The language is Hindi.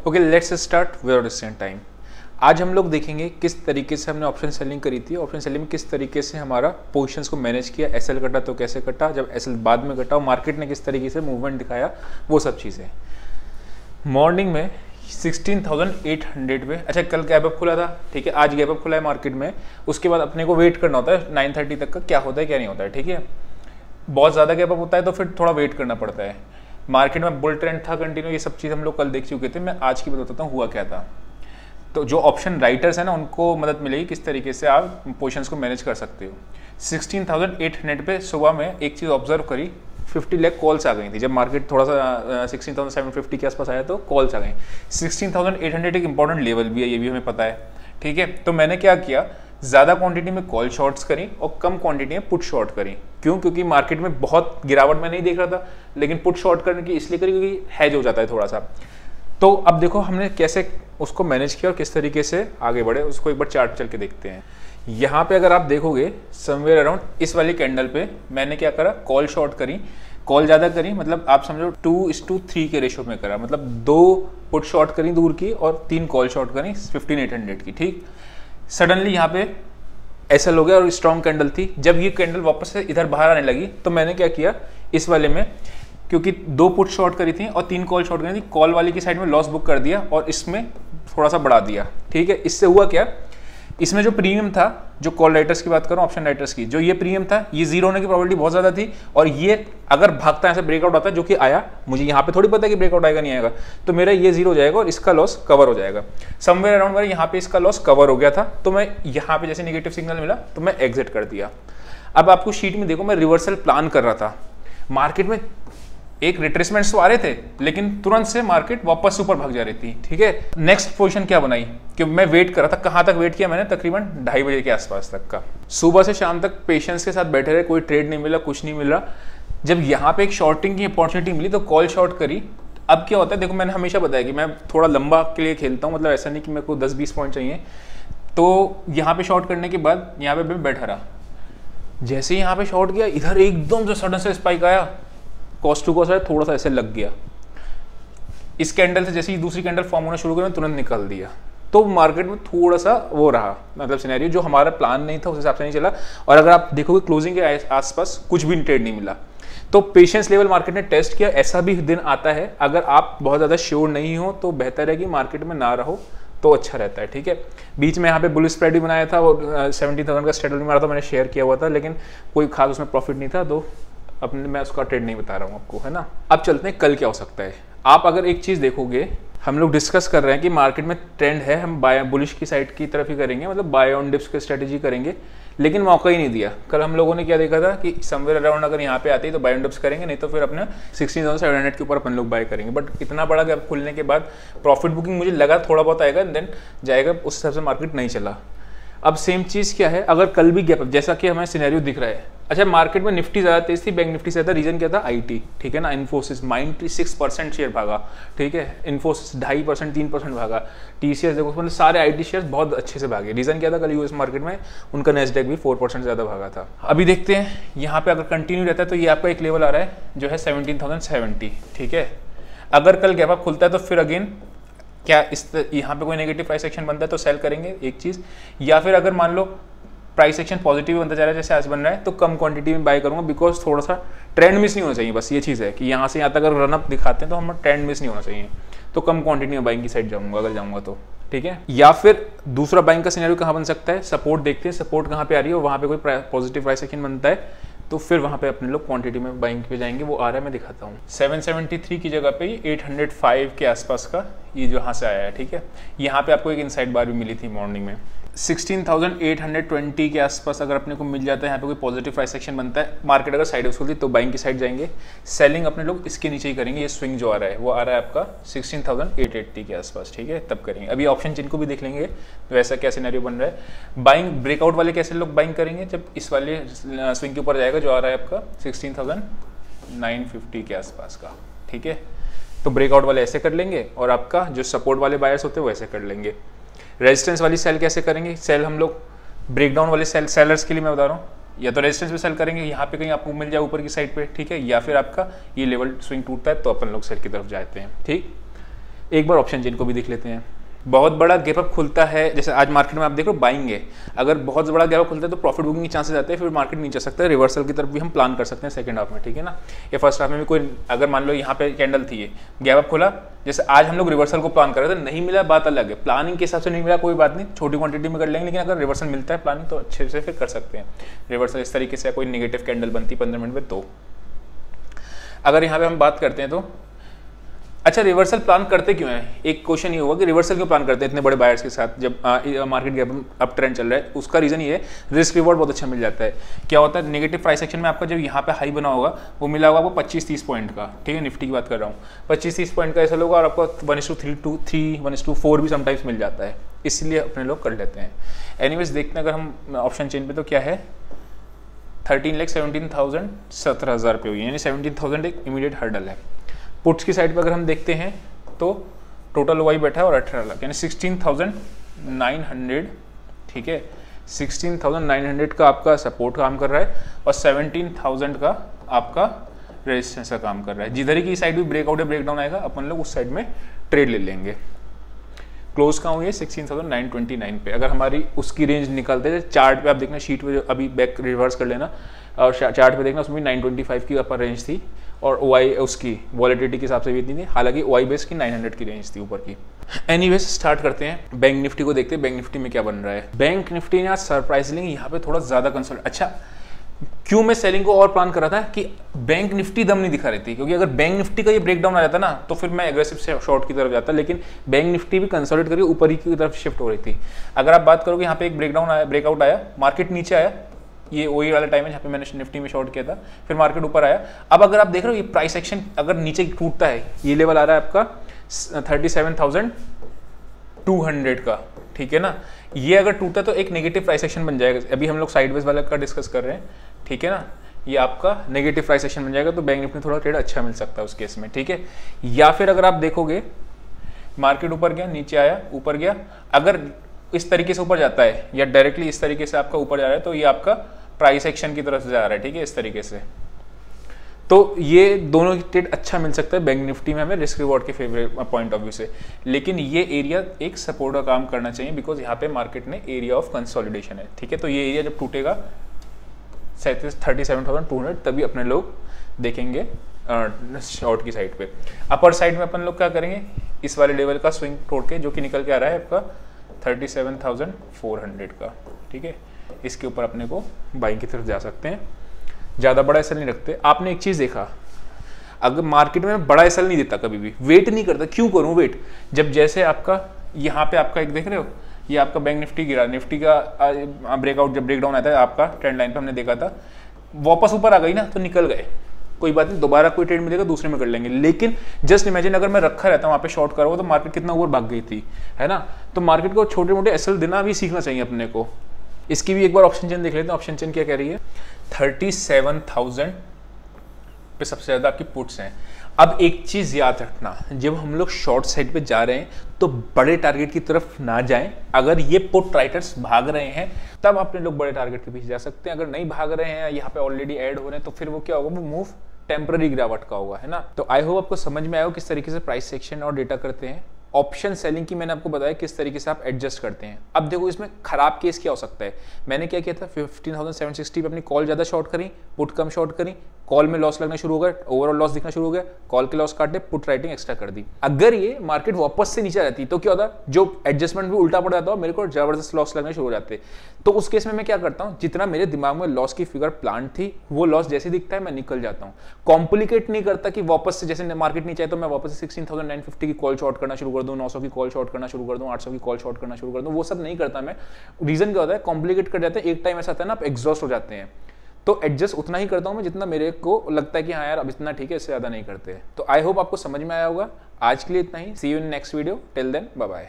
Okay, let's start without wasting time. आज हम लोग देखेंगे किस तरीके से हमने ऑप्शन सेलिंग करी थी, ऑप्शन सेलिंग में किस तरीके से हमारा पोजीशंस को मैनेज किया, एसएल कटा तो कैसे कटा, जब एसएल बाद में कटा और मार्केट ने किस तरीके से मूवमेंट दिखाया, वो सब चीज़ें। मॉर्निंग में 16,800 पे, अच्छा कल गैप अप खुला था, ठीक है, आज गैप अप खुला है मार्केट में। उसके बाद अपने को वेट करना होता है 9:30 तक का, क्या होता है क्या नहीं होता है, ठीक है। बहुत ज़्यादा गैप अप होता है तो फिर थोड़ा वेट करना पड़ता है। मार्केट में बुल ट्रेंड था कंटिन्यू, ये सब चीज़ हम लोग कल देख चुके थे। मैं आज की बताता हूँ हुआ क्या था। तो जो ऑप्शन राइटर्स है ना, उनको मदद मिलेगी किस तरीके से आप पोजीशंस को मैनेज कर सकते हो। 16,800 पे सुबह में एक चीज़ ऑब्जर्व करी, 50 लाख कॉल्स आ गई थी। जब मार्केट थोड़ा सा 16,750 के आसपास आया तो कॉल्स आ गई। 16,800 एक इंपॉर्टेंट लेवल भी है, ये भी हमें पता है, ठीक है। तो मैंने क्या किया, ज़्यादा क्वांटिटी में कॉल शॉर्ट्स करी और कम क्वांटिटी में पुट शॉर्ट करी। क्यों? क्योंकि मार्केट में बहुत गिरावट में नहीं देख रहा था, लेकिन पुट शॉर्ट करने की इसलिए करी क्योंकि हैज हो जाता है थोड़ा सा। तो अब देखो हमने कैसे उसको मैनेज किया और किस तरीके से आगे बढ़े, उसको एक बार चार्ट चल के देखते हैं। यहाँ पे अगर आप देखोगे समवेयर अराउंड इस वाली कैंडल पे मैंने क्या करा, कॉल शॉर्ट करी। कॉल ज़्यादा करी मतलब आप समझो 2:3 के रेशो में करा, मतलब 2 पुट शॉर्ट करी दूर की और 3 कॉल शॉर्ट करी 15,800 की, ठीक। सडनली यहाँ पे ऐसा हो गया और स्ट्रॉन्ग कैंडल थी। जब ये कैंडल वापस से इधर बाहर आने लगी तो मैंने क्या किया, इस वाले में क्योंकि 2 पुट शॉर्ट करी थी और 3 कॉल शॉर्ट करी थी, कॉल वाली की साइड में लॉस बुक कर दिया और इसमें थोड़ा सा बढ़ा दिया, ठीक है। इससे हुआ क्या, इसमें जो प्रीमियम था, जो कॉल राइटर्स की बात करूं, ऑप्शन राइटर्स की, जो ये प्रीमियम था ये जीरो होने की प्रोबेबिलिटी बहुत ज्यादा थी। और ये अगर भागता ऐसे ब्रेकआउट आता, जो कि आया, मुझे यहाँ पे थोड़ी पता है कि ब्रेकआउट आएगा नहीं आएगा, तो मेरा ये जीरो हो जाएगा और इसका लॉस कवर हो जाएगा। समवेयर अराउंड मेरे यहाँ पे इसका लॉस कवर हो गया था, तो मैं यहाँ पे जैसे नेगेटिव सिग्नल मिला तो मैं एग्जिट कर दिया। अब आपको शीट में देखो, मैं रिवर्सल प्लान कर रहा था। मार्केट में एक रिट्रेसमेंट्स तो आ रहे थे, लेकिन तुरंत से मार्केट वापस ऊपर भाग जा रही थी, ठीक है। नेक्स्ट पोजीशन क्या बनाई कि मैं वेट कर रहा था, कहाँ तक वेट किया मैंने, तकरीबन 2:30 बजे के आसपास तक का। सुबह से शाम तक पेशेंस के साथ बैठे रहे, कोई ट्रेड नहीं मिला, कुछ नहीं मिला। जब यहाँ पे एक शॉर्टिंग की अपॉर्चुनिटी मिली तो कॉल शॉर्ट करी। अब क्या होता है, देखो मैंने हमेशा बताया कि मैं थोड़ा लंबा के लिए खेलता हूँ, मतलब ऐसा नहीं कि मेरे को 10-20 पॉइंट चाहिए। तो यहाँ पे शॉर्ट करने के बाद यहाँ पे मैं बैठा रहा। जैसे ही यहाँ पे शॉर्ट किया, इधर एकदम से सडन से स्पाइक आया, कॉस्ट टू कॉस्ट थोड़ा सा ऐसे लग गया। इस कैंडल से जैसे ही दूसरी कैंडल फॉर्म होना शुरू करी, तुरंत निकल दिया। तो मार्केट में थोड़ा सा वो रहा, मतलब सिनेरियो जो हमारा प्लान नहीं था उस हिसाब से नहीं चला। और अगर आप देखोगे क्लोजिंग के आसपास कुछ भी ट्रेड नहीं मिला। तो पेशेंस लेवल मार्केट ने टेस्ट किया। ऐसा भी दिन आता है, अगर आप बहुत ज़्यादा श्योर नहीं हो तो बेहतर है कि मार्केट में ना रहो तो अच्छा रहता है, ठीक है। बीच में यहाँ पे बुल स्प्रेड भी बनाया था और 70,000 का स्ट्रेडल भी मारा था, मैंने शेयर किया हुआ था, लेकिन कोई खास उसमें प्रॉफिट नहीं था, तो अपने मैं उसका ट्रेड नहीं बता रहा हूँ आपको, है ना। अब चलते हैं कल क्या हो सकता है। आप अगर एक चीज़ देखोगे, हम लोग डिस्कस कर रहे हैं कि मार्केट में ट्रेंड है, हम बाय बुलिश की साइड की तरफ ही करेंगे, मतलब बाय ऑन डिप्स की स्ट्रेटेजी करेंगे, लेकिन मौका ही नहीं दिया। कल हम लोगों ने क्या देखा था कि समवेयर अराउंड अगर यहाँ पे आती है तो बाय ऑन डिप्स करेंगे, नहीं तो फिर अपने 16,700 के ऊपर अपन लोग बाय करेंगे। बट इतना बड़ा गैप खुलने के बाद प्रॉफिट बुकिंग मुझे लगा थोड़ा बहुत आएगा, देन जाएगा, उस हिसाब से मार्केट नहीं चला। अब सेम चीज़ क्या है, अगर कल भी गैप अप जैसा कि हमें सिनेरियो दिख रहा है। अच्छा, मार्केट में निफ्टी ज़्यादा तेज थी, बैंक निफ्टी से ज़्यादा। रीजन क्या था, आईटी, ठीक है ना। इन्फोसिस 96% शेयर भागा, ठीक है। इन्फोसिस 2.5%, 3% भागा। टीसीएस देखो, मतलब सारे आईटी शेयर्स बहुत अच्छे से भागे। रीजन क्या था, कल यूएस मार्केट में उनका नेस्डैक भी 4% ज़्यादा भागा था। अभी देखते हैं यहाँ पे अगर कंटिन्यू रहता है तो ये आपका एक लेवल आ रहा है जो है 17,070, ठीक है। अगर कल गैप अप खुलता है तो फिर अगेन क्या यहाँ पे कोई नेगेटिव प्राइस एक्शन बनता है तो सेल करेंगे एक चीज़, या फिर अगर मान लो प्राइस एक्शन पॉजिटिव बनता जा रहा है जैसे आज बन रहा है तो कम क्वांटिटी में बाय करूंगा, बिकॉज थोड़ा सा ट्रेंड मिस नहीं होना चाहिए। बस ये चीज़ है कि यहाँ से यहाँ तक अगर रनअप दिखाते हैं तो हम ट्रेंड मिस नहीं होना चाहिए, तो कम क्वांटिटी में बाइंग की साइड जाऊंगा अगर जाऊंगा तो, ठीक है। या फिर दूसरा बाइंग का सिनेरियो कहाँ बन सकता है, सपोर्ट देखते हैं, सपोर्ट कहाँ पे आ रही है और वहाँ पे कोई पॉजिटिव प्राइस एक्शन बनता है तो फिर वहाँ पे अपने लोग क्वांटिटी में बाइंग पे जाएंगे। वो आ रहा है, मैं दिखाता हूँ। 773 की जगह पे 805 के आसपास का ये जो यहाँ से आया है, ठीक है। यहाँ पे आपको एक इनसाइड बार भी मिली थी मॉर्निंग में। 16,820 के आसपास अगर अपने को मिल जाता है, यहाँ पे कोई पॉजिटिव प्राइस एक्शन बनता है, मार्केट अगर साइड खुलती है तो बाइंग की साइड जाएंगे। सेलिंग अपने लोग इसके नीचे ही करेंगे। ये स्विंग जो आ रहा है वो आ रहा है आपका 16,880 के आसपास, ठीक है, तब करेंगे। अभी ऑप्शन जिनको भी देख लेंगे तो ऐसा क्या सिनेरियो बन रहा है। बाइंग ब्रेकआउट वाले कैसे लोग बाइंग करेंगे, जब इस वाले स्विंग के ऊपर जाएगा जो आ रहा है आपका 16,950 के आसपास का, ठीक है। तो ब्रेकआउट वाले ऐसे कर लेंगे और आपका जो सपोर्ट वाले बायर्स होते हैं वो ऐसे कर लेंगे। रेजिस्टेंस वाली सेल कैसे करेंगे, सेल हम लोग ब्रेकडाउन वाले सेलर्स के लिए मैं बता रहा हूँ, या तो रेजिस्टेंस पे सेल करेंगे, यहाँ पे कहीं आपको मिल जाए ऊपर की साइड पे, ठीक है, या फिर आपका ये लेवल स्विंग टूटता है तो अपन लोग सेल की तरफ जाते हैं, ठीक। एक बार ऑप्शन चेन को भी देख लेते हैं। बहुत बड़ा गैप अप खुलता है, जैसे आज मार्केट में आप देख रहे हो बाइंग है, अगर बहुत बड़ा गैप अप खुलता है तो प्रॉफिट बुकिंग के चांसेस आते हैं, फिर मार्केट नीचे जा सकता है, रिवर्सल की तरफ भी हम प्लान कर सकते हैं सेकंड हाफ में, ठीक है ना। या फर्स्ट हाफ में भी कोई, अगर मान लो यहाँ पे कैंडल थी, ये गैप अप खुला, जैसे आज हम लोग रिवर्सल को प्लान कर रहे थे, नहीं मिला बात अलग है, प्लानिंग के हिसाब से नहीं मिला कोई बात नहीं, छोटी क्वांटिटी में कर लेंगे, लेकिन अगर रिवर्सल मिलता है प्लानिंग तो अच्छे से फिर कर सकते हैं रिवर्सल। इस तरीके से कोई नेगेटिव कैंडल बनती 15 मिनट में, तो अगर यहाँ पे हम बात करते हैं तो अच्छा रिवर्सल प्लान करते क्यों है, एक क्वेश्चन ये होगा कि रिवर्सल क्यों प्लान करते हैं इतने बड़े बायर्स के साथ जब मार्केट गैप अप ट्रेंड चल रहा है। उसका रीजन ये है, रिस्क रिवॉर्ड बहुत अच्छा मिल जाता है। क्या होता है नेगेटिव प्राइस एक्शन में आपका जब यहाँ पे हाई बना होगा वो मिला होगा आपको 25-30 पॉइंट का, ठीक है, निफ्टी की बात कर रहा हूँ, 25-30 पॉइंट का ऐसा होगा और आपको 1:3, 1:4 भी समटाइम्स मिल जाता है, इसलिए अपने लोग कर लेते हैं। एनीवेज देखते हैं अगर हम ऑप्शन चेन पे तो क्या है, 13,17,000 17,000 पे हुई है, यानी 17,000 एक इमीडिएट हर्डल है। पुट्स की साइड पर अगर हम देखते हैं तो टोटल वाई बैठा है और 18 लाख, यानी 16,900, ठीक है, 16,900 का आपका सपोर्ट काम कर रहा है और 17,000 का आपका रेजिस्टेंस का काम कर रहा है। जिधर ही की साइड भी ब्रेकआउट या ब्रेकडाउन आएगा अपन लोग उस साइड में ट्रेड ले लेंगे। क्लोज का हुई है 16,929 पे। अगर हमारी उसकी रेंज निकलते हैं, चार्ट पे आप देखना, शीट पे जो अभी बैक रिवर्स कर लेना और चार्ट पे देखना, उसमें 925 की अपर रेंज थी और ओआई उसकी वॉलेटिलिटी के हिसाब से भी इतनी थी, हालांकि ओआई बेस की 900 की रेंज थी ऊपर की। एनीवेज स्टार्ट करते हैं, बैंक निफ्टी को देखते हैं बैंक निफ्टी में क्या बन रहा है। बैंक निफ्टी ने आज सरप्राइजिंगली यहाँ पे थोड़ा ज्यादा कंसोलिडेट, अच्छा क्यों मैं सेलिंग को और प्लान कर रहा था कि बैंक निफ्टी दम नहीं दिखा रही थी, क्योंकि अगर बैंक निफ्टी का ये ब्रेकडाउन आ जाता ना तो फिर मैं एग्रेसिव शॉर्ट की तरफ जाता, लेकिन बैंक निफ्टी भी कंसोलिडेट करके ऊपर ही की तरफ शिफ्ट हो रही थी। अगर आप बात करोगे यहाँ पे एक ब्रेकडाउन आया, ब्रेकआउट आया, मार्केट नीचे आया, ये वही वाला टाइम है जहाँ पे मैंने निफ्टी में शॉर्ट किया था, फिर मार्केट ऊपर आया। अब अगर आप देख रहे हो ये प्राइस एक्शन अगर नीचे टूटता है, ये लेवल आ रहा है आपका 37,200 का, ठीक है ना, ये अगर टूटा तो एक नेगेटिव प्राइस एक्शन बन जाएगा। अभी हम लोग साइडवेज वाला का डिस्कस कर रहे हैं, ठीक है ना, ये आपका नेगेटिव प्राइस एक्शन बन जाएगा, तो बैंक निफ्टी में थोड़ा ट्रेड अच्छा मिल सकता है उस केस में, ठीक है। या फिर अगर आप देखोगे मार्केट ऊपर गया, नीचे आया, ऊपर गया, अगर इस तरीके से ऊपर जाता है या डायरेक्टली इस तरीके से आपका ऊपर जा रहा है तो ये आपका प्राइस एक्शन की तरफ से जा रहा है, ठीक है, इस तरीके से, तो ये दोनों ट्रेड अच्छा मिल सकता है बैंक निफ्टी में हमें रिस्क रिवॉर्ड के फेवरेट पॉइंट ऑफ व्यू से। लेकिन ये एरिया एक सपोर्ट का काम करना चाहिए, बिकॉज यहाँ पे मार्केट में एरिया ऑफ कंसोलिडेशन है, ठीक है। तो ये एरिया जब टूटेगा 37,200 तभी अपने लोग देखेंगे शॉर्ट की साइड पे। अपर साइड में अपन लोग क्या करेंगे, इस वाले लेवल का स्विंग तोड़ के जो कि निकल के आ रहा है आपका 37,400 का, ठीक है, इसके ऊपर अपने को बाइंग की तरफ जा सकते हैं। ज़्यादा बड़ा एसएल नहीं रखते। आपने एक चीज़ देखा, अगर मार्केट में बड़ा एसएल नहीं देता, कभी भी वेट नहीं करता, क्यों करूँ वेट, जब जैसे आपका यहाँ पे आपका एक देख रहे हो, ये आपका बैंक निफ्टी गिरा, निफ्टी का ब्रेकआउट जब ब्रेकडाउन आता है आपका ट्रेंड लाइन पे हमने देखा था, वापस ऊपर आ गई ना तो निकल गए, कोई बात नहीं, दोबारा कोई ट्रेड मिलेगा दूसरे में कर लेंगे। लेकिन जस्ट इमेजिन अगर मैं रखा रहता वहाँ पे शॉर्ट करूँगा तो मार्केट कितना ऊपर भाग गई थी, है ना। तो मार्केट को छोटे मोटे एसएल देना भी सीखना चाहिए अपने को। इसकी भी एक बार ऑप्शन चेन देख लेते हैं। ऑप्शन चेन क्या कह रही है, 37,000 पे सबसे ज़्यादा आपकी पुट्स हैं। अब एक चीज़ याद रखना, जब हम लोग शॉर्ट साइड पे जा रहे हैं तो बड़े टारगेट की तरफ ना जाएं। अगर ये पुट राइटर्स भाग रहे हैं तब अपने लोग बड़े टारगेट के पीछे जा सकते हैं। अगर नहीं भाग रहे हैं, यहाँ पे ऑलरेडी ऐड हो रहे हैं, तो फिर वो क्या होगा, वो मूव टेम्पररी गिरावट का होगा, है ना। तो आई होप आपको समझ में आया हो किस तरीके से प्राइस सेक्शन और डेटा करते हैं। ऑप्शन सेलिंग की मैंने आपको बताया किस तरीके से आप एडजस्ट करते हैं। अब देखो इसमें खराब केस क्या हो सकता है, मैंने क्या किया था, 15,760 पे अपनी कॉल ज़्यादा शॉर्ट करी, पुट कम शॉर्ट करी, कॉल में लॉस लगना शुरू हो गया, ओवरऑल लॉस दिखना शुरू हो गया, कॉल के लॉस काटे, पुट राइटिंग एक्स्ट्रा कर दी। अगर ये मार्केट वापस से नीचे रहती तो क्या होता, जो एडजस्टमेंट भी उल्टा पड़ जाता, मेरे को जबरदस्त लॉस लगने शुरू हो जाते। तो उस केस में मैं क्या करता हूँ, जितना मेरे दिमाग में लॉस की फिगर प्लान थी वो लॉस जैसे दिखता है मैं निकल जाता हूँ। कॉम्प्लिकेट नहीं करता कि वापस से जैसे मार्केट नीचे आए तो मैं वापस से 16,950 की कॉल शॉर्ट करना शुरू कर दूँ, 900 की कॉल शॉर्ट करना शुरू कर दूँ, 800 की कॉल शॉर्ट करना शुरू कर दूँ, वो सब नहीं करता मैं। रीजन क्या होता है, कॉम्प्लिकेट कर जाते हैं, एक टाइम ऐसा आता है ना आप एग्जॉस्ट हो जाते हैं। तो एडजस्ट उतना ही करता हूं मैं जितना मेरे को लगता है कि हाँ यार अब इतना ठीक है, इससे ज्यादा नहीं करते। तो आई होप आपको समझ में आया होगा। आज के लिए इतना ही, see you in next video, till then bye bye.